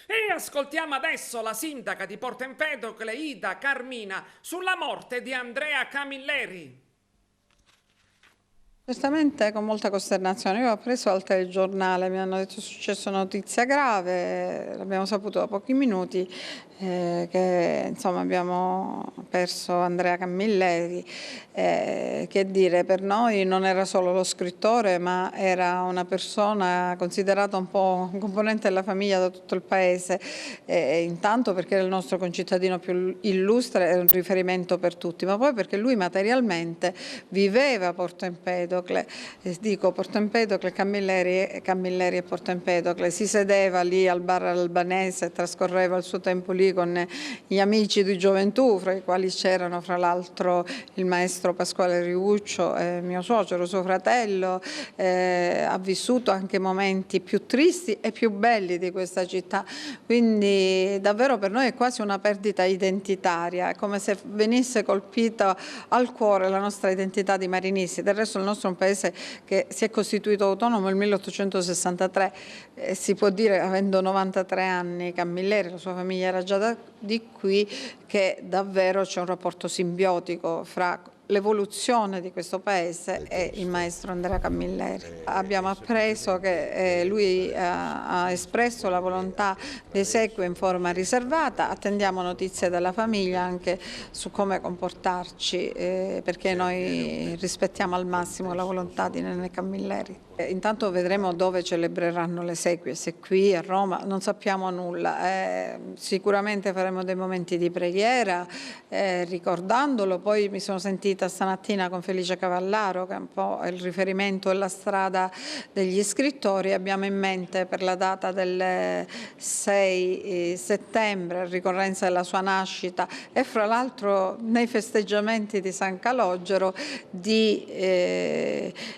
E ascoltiamo adesso la sindaca di Porto Empedocle, Ida Carmina, sulla morte di Andrea Camilleri. Certamente con molta costernazione. Io ho preso al telegiornale, mi hanno detto è successo notizia grave, l'abbiamo saputo da pochi minuti, che insomma abbiamo perso Andrea Camilleri. Che dire, per noi non era solo lo scrittore, ma era una persona considerata un po' un componente della famiglia da tutto il paese, intanto perché era il nostro concittadino più illustre, era un riferimento per tutti, ma poi perché lui materialmente viveva a Porto Empedocle. Dico Porto Empedocle, Camilleri e Porto Empedocle, si sedeva lì al bar albanese, trascorreva il suo tempo lì con gli amici di gioventù, fra i quali c'erano fra l'altro il maestro Pasquale Riuccio, mio suocero, suo fratello. Ha vissuto anche momenti più tristi e più belli di questa città, quindi davvero per noi è quasi una perdita identitaria, è come se venisse colpita al cuore la nostra identità di marinisti. Del resto il nostro è un paese che si è costituito autonomo nel 1863, si può dire, avendo 93 anni Camilleri, la sua famiglia era già di qui, che davvero c'è un rapporto simbiotico fra l'evoluzione di questo paese e il maestro Andrea Camilleri. Abbiamo appreso che lui ha espresso la volontà di esequio in forma riservata, attendiamo notizie dalla famiglia anche su come comportarci, perché noi rispettiamo al massimo la volontà di Nene Camilleri. Intanto vedremo dove celebreranno le esequie, se qui a Roma non sappiamo nulla, sicuramente faremo dei momenti di preghiera ricordandolo. Poi mi sono sentita stamattina con Felice Cavallaro, che è un po' il riferimento e la strada degli scrittori. Abbiamo in mente per la data del 6 settembre, ricorrenza della sua nascita, e fra l'altro nei festeggiamenti di San Calogero di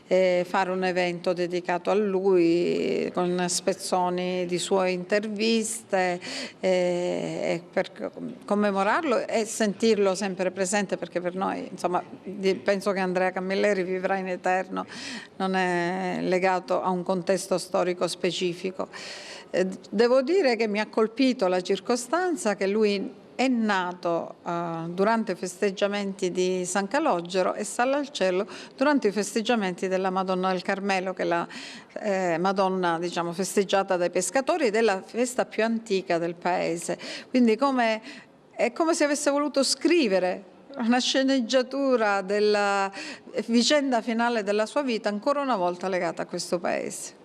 fare un evento dedicato a lui con spezzoni di sue interviste, per commemorarlo e sentirlo sempre presente, perché per noi, insomma, penso che Andrea Camilleri vivrà in eterno, non è legato a un contesto storico specifico. Devo dire che mi ha colpito la circostanza che lui è nato durante i festeggiamenti di San Calogero e sale al cielo durante i festeggiamenti della Madonna del Carmelo, che è la Madonna, diciamo, festeggiata dai pescatori ed è la festa più antica del paese. Quindi è come se avesse voluto scrivere una sceneggiatura della vicenda finale della sua vita, ancora una volta legata a questo paese.